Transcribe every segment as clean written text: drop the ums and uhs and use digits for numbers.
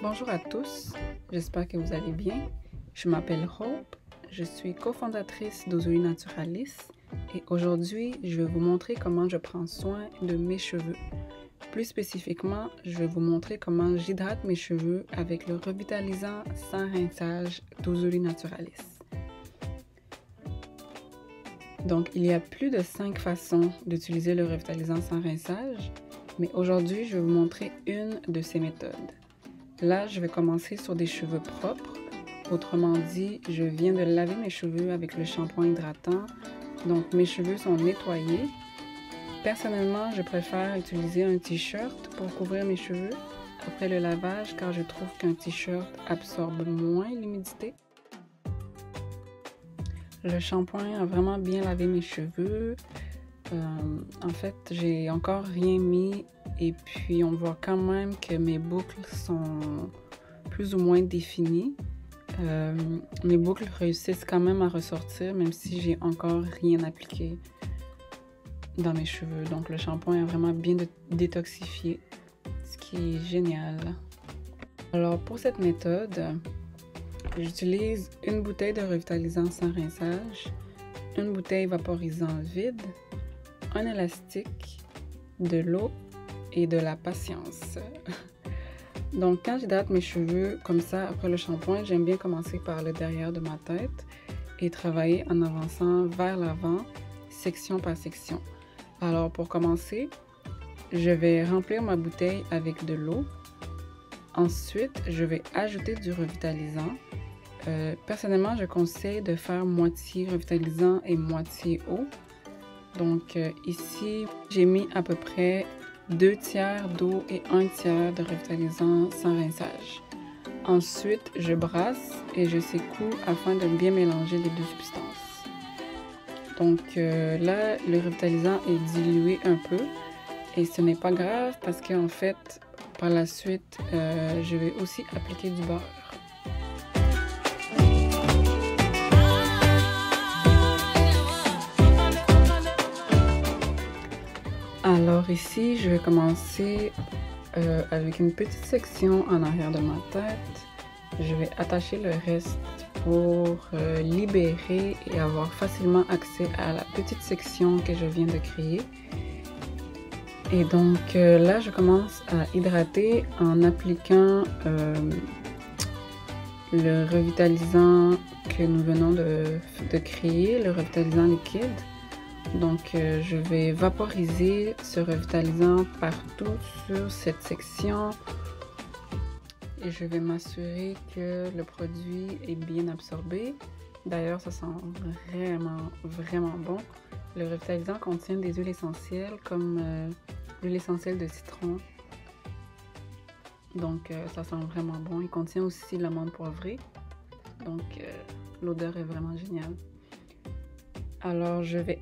Bonjour à tous, j'espère que vous allez bien. Je m'appelle Hope, je suis cofondatrice d'Ozuri Naturalis et aujourd'hui, je vais vous montrer comment je prends soin de mes cheveux. Plus spécifiquement, je vais vous montrer comment j'hydrate mes cheveux avec le revitalisant sans rinçage d'Ozuri Naturalis. Donc, il y a plus de 5 façons d'utiliser le revitalisant sans rinçage, mais aujourd'hui, je vais vous montrer une de ces méthodes. Là, je vais commencer sur des cheveux propres. Autrement dit, je viens de laver mes cheveux avec le shampoing hydratant. Donc, mes cheveux sont nettoyés. Personnellement, je préfère utiliser un t-shirt pour couvrir mes cheveux après le lavage car je trouve qu'un t-shirt absorbe moins l'humidité. Le shampoing a vraiment bien lavé mes cheveux. En fait, j'ai encore rien mis et puis on voit quand même que mes boucles sont plus ou moins définies. Mes boucles réussissent quand même à ressortir même si j'ai encore rien appliqué dans mes cheveux. Donc le shampoing a vraiment bien détoxifié, ce qui est génial. Alors pour cette méthode, j'utilise une bouteille de revitalisant sans rinçage, une bouteille vaporisant vide, un élastique, de l'eau et de la patience. Donc quand j'hydrate mes cheveux comme ça après le shampoing, j'aime bien commencer par le derrière de ma tête et travailler en avançant vers l'avant, section par section. Alors pour commencer, je vais remplir ma bouteille avec de l'eau. Ensuite, je vais ajouter du revitalisant. Personnellement, je conseille de faire moitié revitalisant et moitié eau. Donc ici, j'ai mis à peu près 2 tiers d'eau et 1 tiers de revitalisant sans rinçage. Ensuite, je brasse et je secoue afin de bien mélanger les deux substances. Donc là, le revitalisant est dilué un peu et ce n'est pas grave parce qu'en fait, par la suite, je vais aussi appliquer du beurre. Alors ici, je vais commencer avec une petite section en arrière de ma tête. Je vais attacher le reste pour libérer et avoir facilement accès à la petite section que je viens de créer. Et donc là, je commence à hydrater en appliquant le revitalisant que nous venons de créer, le revitalisant liquide. Donc, je vais vaporiser ce revitalisant partout sur cette section et je vais m'assurer que le produit est bien absorbé. D'ailleurs, ça sent vraiment bon. Le revitalisant contient des huiles essentielles comme l'huile essentielle de citron. Donc, ça sent vraiment bon. Il contient aussi l'amande poivrée. Donc, l'odeur est vraiment géniale. Alors, je vais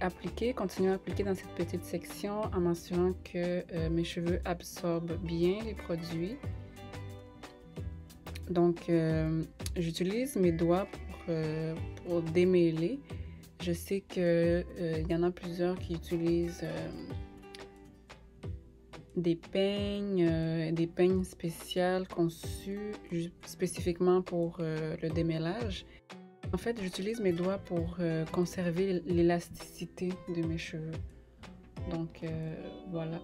continuer à appliquer dans cette petite section en m'assurant que mes cheveux absorbent bien les produits. Donc, j'utilise mes doigts pour démêler. Je sais qu'il y en a plusieurs qui utilisent des peignes spéciales conçues spécifiquement pour le démêlage. En fait, j'utilise mes doigts pour conserver l'élasticité de mes cheveux. Donc, voilà.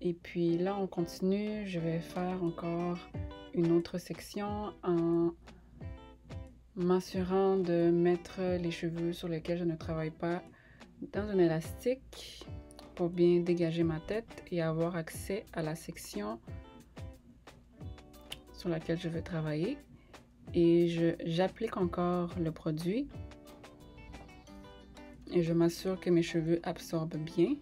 Et puis là, on continue. Je vais faire encore une autre section en m'assurant de mettre les cheveux sur lesquels je ne travaille pas dans un élastique pour bien dégager ma tête et avoir accès à la section sur laquelle je veux travailler. Et j'applique encore le produit et je m'assure que mes cheveux absorbent bien.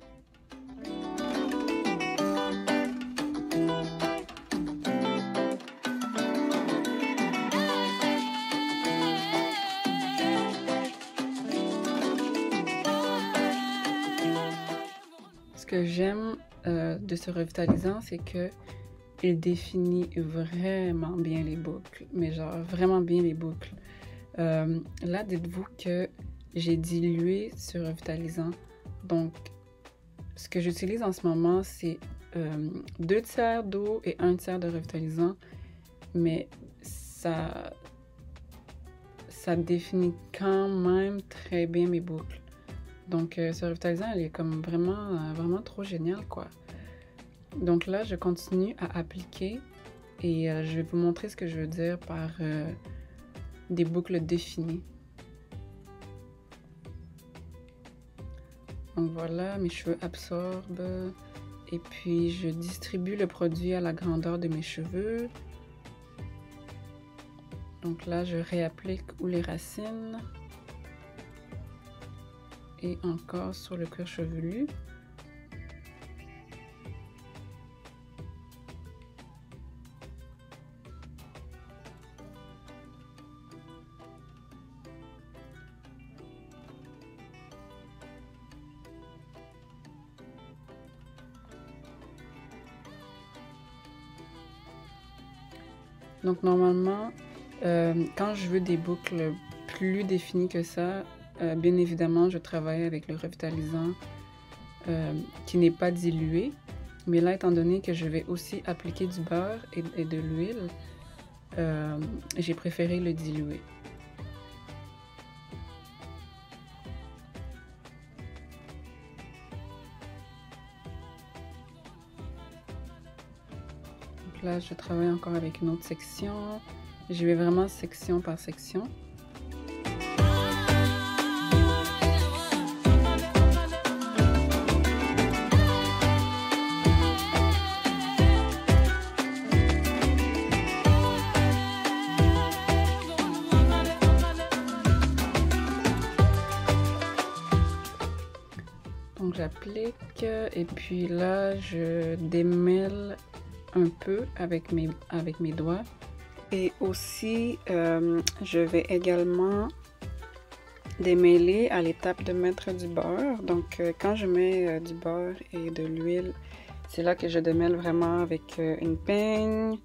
Ce que j'aime de ce revitalisant, c'est que il définit vraiment bien les boucles, mais genre vraiment bien les boucles. Là, dites-vous que j'ai dilué ce revitalisant. Donc, ce que j'utilise en ce moment, c'est 2 tiers d'eau et 1 tiers de revitalisant, mais ça définit quand même très bien mes boucles. Donc ce revitalisant, il est comme vraiment trop génial, quoi. Donc là, je continue à appliquer et je vais vous montrer ce que je veux dire par des boucles définies. Donc voilà, mes cheveux absorbent et puis je distribue le produit à la grandeur de mes cheveux. Donc là, je réapplique où les racines et encore sur le cuir chevelu. Donc normalement, quand je veux des boucles plus définies que ça, bien évidemment, je travaille avec le revitalisant qui n'est pas dilué. Mais là, étant donné que je vais aussi appliquer du beurre et de l'huile, j'ai préféré le diluer. Là, je travaille encore avec une autre section. Je vais vraiment section par section. Donc j'applique et puis là, je démêle un peu avec mes doigts. Et aussi, je vais également démêler à l'étape de mettre du beurre. Donc, quand je mets du beurre et de l'huile, c'est là que je démêle vraiment avec une peigne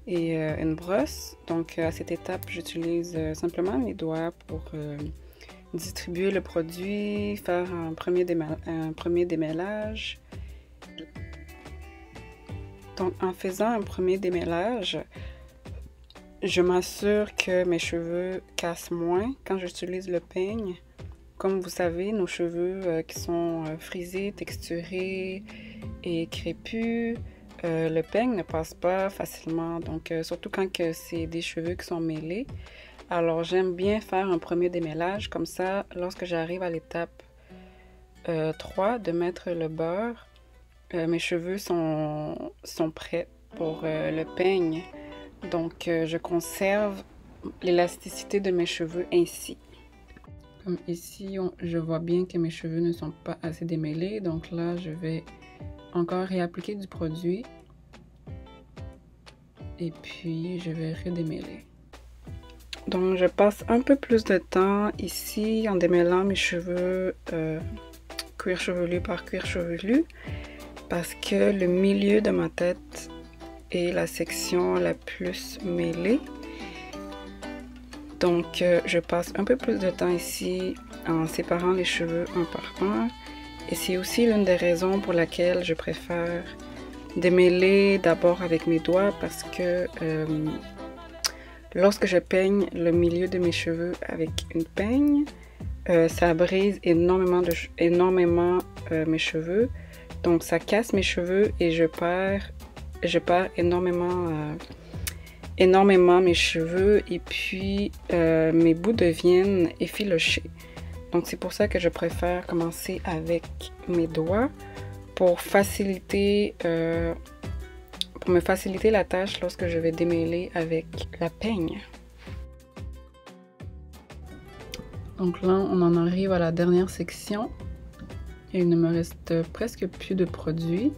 et une brosse. Donc, à cette étape, j'utilise simplement mes doigts pour distribuer le produit, faire un premier démêlage. Donc, en faisant un premier démêlage, je m'assure que mes cheveux cassent moins quand j'utilise le peigne. Comme vous savez, nos cheveux qui sont frisés, texturés et crépus, le peigne ne passe pas facilement. Donc, surtout quand c'est des cheveux qui sont mêlés. Alors, j'aime bien faire un premier démêlage. Comme ça, lorsque j'arrive à l'étape 3 de mettre le beurre, mes cheveux sont prêts pour le peigne. Donc, je conserve l'élasticité de mes cheveux ainsi. Comme ici, je vois bien que mes cheveux ne sont pas assez démêlés. Donc là, je vais encore réappliquer du produit. Et puis, je vais redémêler. Donc, je passe un peu plus de temps ici en démêlant mes cheveux cuir chevelu par cuir chevelu. Parce que le milieu de ma tête est la section la plus mêlée. Donc, je passe un peu plus de temps ici en séparant les cheveux un par un. Et c'est aussi l'une des raisons pour laquelle je préfère démêler d'abord avec mes doigts parce que lorsque je peigne le milieu de mes cheveux avec une peigne, ça brise énormément mes cheveux. Donc, ça casse mes cheveux et je perds énormément mes cheveux et puis mes bouts deviennent effilochés. Donc, c'est pour ça que je préfère commencer avec mes doigts pour me faciliter la tâche lorsque je vais démêler avec la peigne. Donc là, on en arrive à la dernière section. Il ne me reste presque plus de produits.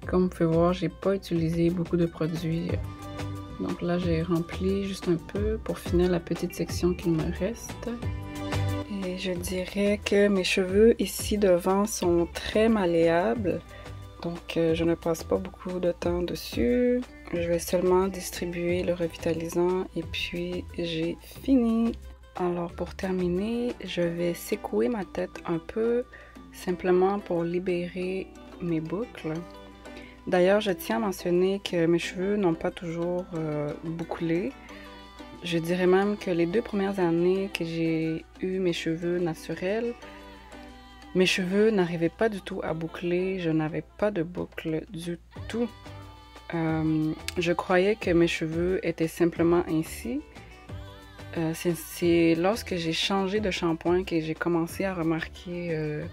Comme vous pouvez voir, j'ai pas utilisé beaucoup de produits. Donc là, j'ai rempli juste un peu pour finir la petite section qu'il me reste. Et je dirais que mes cheveux ici devant sont très malléables. Donc je ne passe pas beaucoup de temps dessus. Je vais seulement distribuer le revitalisant et puis j'ai fini. Alors pour terminer, je vais secouer ma tête un peu simplement pour libérer mes boucles. D'ailleurs, je tiens à mentionner que mes cheveux n'ont pas toujours bouclé. Je dirais même que les 2 premières années que j'ai eu mes cheveux naturels, mes cheveux n'arrivaient pas du tout à boucler, je n'avais pas de boucles du tout. Je croyais que mes cheveux étaient simplement ainsi. C'est lorsque j'ai changé de shampoing que j'ai commencé à remarquer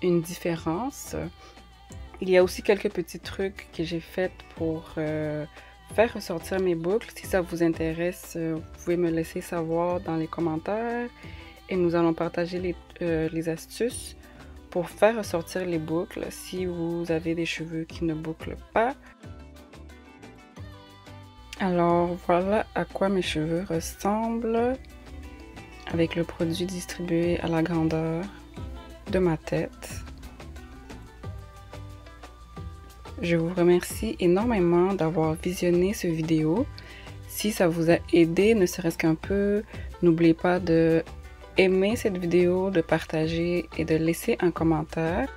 une différence. Il y a aussi quelques petits trucs que j'ai faits pour faire ressortir mes boucles. Si ça vous intéresse, vous pouvez me laisser savoir dans les commentaires et nous allons partager les astuces pour faire ressortir les boucles si vous avez des cheveux qui ne bouclent pas. Alors voilà à quoi mes cheveux ressemblent avec le produit distribué à la grandeur de ma tête. Je vous remercie énormément d'avoir visionné cette vidéo. Si ça vous a aidé, ne serait-ce qu'un peu, n'oubliez pas de aimer cette vidéo, de partager et de laisser un commentaire.